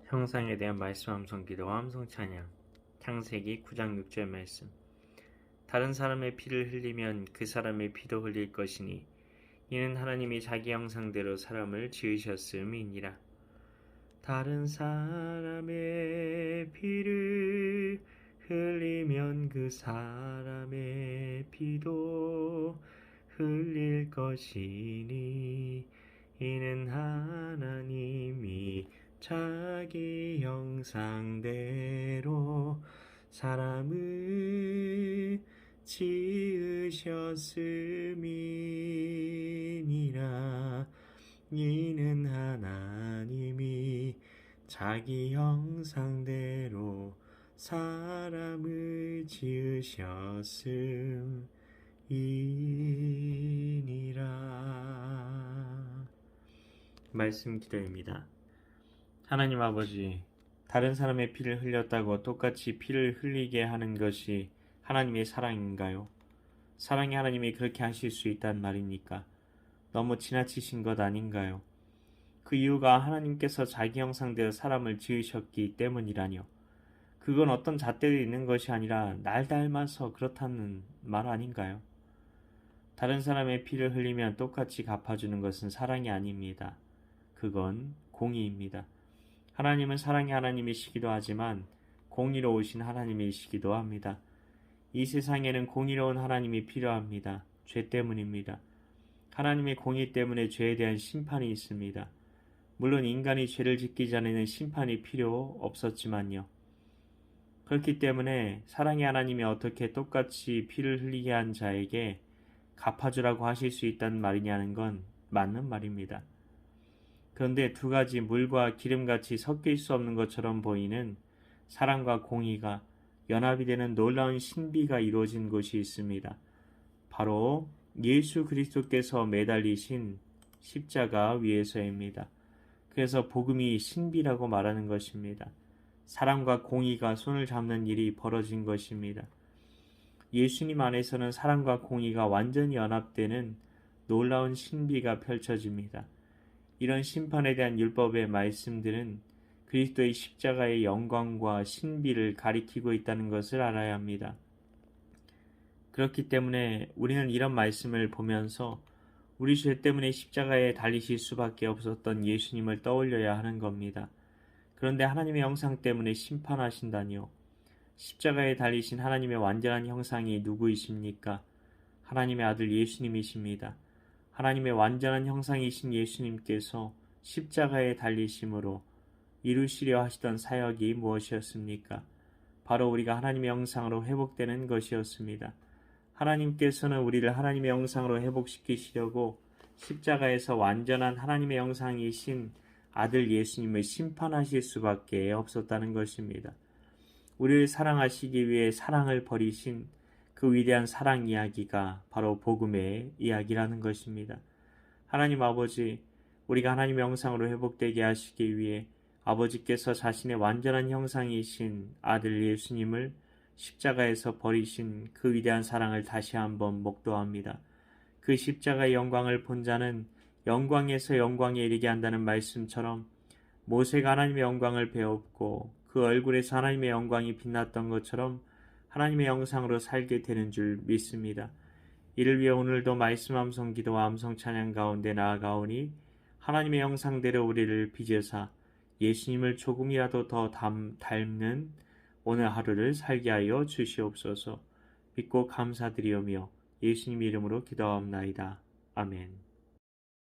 형상에 대한 말씀 함성 기도와 함성 찬양. 창세기 9장 6절 말씀. 다른 사람의 피를 흘리면 그 사람의 피도 흘릴 것이니 이는 하나님이 자기 형상대로 사람을 지으셨음이니라. 다른 사람의 피를 흘리면 그 사람의 피도 흘릴 것이니 이는 하나님이 자기 형상대로 사람을 지으셨음이니라. 이는 하나님이 자기 형상대로 사람을 지으셨음이니라. 말씀 기도입니다. 하나님 아버지, 다른 사람의 피를 흘렸다고 똑같이 피를 흘리게 하는 것이 하나님의 사랑인가요? 사랑의 하나님이 그렇게 하실 수 있단 말입니까? 너무 지나치신 것 아닌가요? 그 이유가 하나님께서 자기 형상대로 사람을 지으셨기 때문이라뇨. 그건 어떤 잣대도 있는 것이 아니라 날 닮아서 그렇다는 말 아닌가요? 다른 사람의 피를 흘리면 똑같이 갚아주는 것은 사랑이 아닙니다. 그건 공의입니다. 하나님은 사랑의 하나님이시기도 하지만 공의로우신 하나님이시기도 합니다. 이 세상에는 공의로운 하나님이 필요합니다. 죄 때문입니다. 하나님의 공의 때문에 죄에 대한 심판이 있습니다. 물론 인간이 죄를 짓기 전에는 심판이 필요 없었지만요. 그렇기 때문에 사랑의 하나님이 어떻게 똑같이 피를 흘리게 한 자에게 갚아주라고 하실 수 있다는 말이냐는 건 맞는 말입니다. 그런데 두 가지 물과 기름같이 섞일 수 없는 것처럼 보이는 사랑과 공의가 연합이 되는 놀라운 신비가 이루어진 곳이 있습니다. 바로 예수 그리스도께서 매달리신 십자가 위에서입니다. 그래서 복음이 신비라고 말하는 것입니다. 사랑과 공의가 손을 잡는 일이 벌어진 것입니다. 예수님 안에서는 사랑과 공의가 완전히 연합되는 놀라운 신비가 펼쳐집니다. 이런 심판에 대한 율법의 말씀들은 그리스도의 십자가의 영광과 신비를 가리키고 있다는 것을 알아야 합니다. 그렇기 때문에 우리는 이런 말씀을 보면서 우리 죄 때문에 십자가에 달리실 수밖에 없었던 예수님을 떠올려야 하는 겁니다. 그런데 하나님의 형상 때문에 심판하신다니요. 십자가에 달리신 하나님의 완전한 형상이 누구이십니까? 하나님의 아들 예수님이십니다. 하나님의 완전한 형상이신 예수님께서 십자가에 달리심으로 이루시려 하시던 사역이 무엇이었습니까? 바로 우리가 하나님의 형상으로 회복되는 것이었습니다. 하나님께서는 우리를 하나님의 형상으로 회복시키시려고 십자가에서 완전한 하나님의 형상이신 아들 예수님을 심판하실 수밖에 없었다는 것입니다. 우리를 사랑하시기 위해 사랑을 버리신 그 위대한 사랑 이야기가 바로 복음의 이야기라는 것입니다. 하나님 아버지, 우리가 하나님의 형상으로 회복되게 하시기 위해 아버지께서 자신의 완전한 형상이신 아들 예수님을 십자가에서 버리신 그 위대한 사랑을 다시 한번 목도합니다. 그 십자가의 영광을 본 자는 영광에서 영광에 이르게 한다는 말씀처럼 모세가 하나님의 영광을 배웠고 그 얼굴에서 하나님의 영광이 빛났던 것처럼 하나님의 형상으로 살게 되는 줄 믿습니다. 이를 위해 오늘도 말씀 함성 기도와 함성 찬양 가운데 나아가오니 하나님의 형상대로 우리를 빚으사 예수님을 조금이라도 더 닮는 오늘 하루를 살게 하여 주시옵소서. 믿고 감사드리오며 예수님 이름으로 기도하옵나이다. 아멘.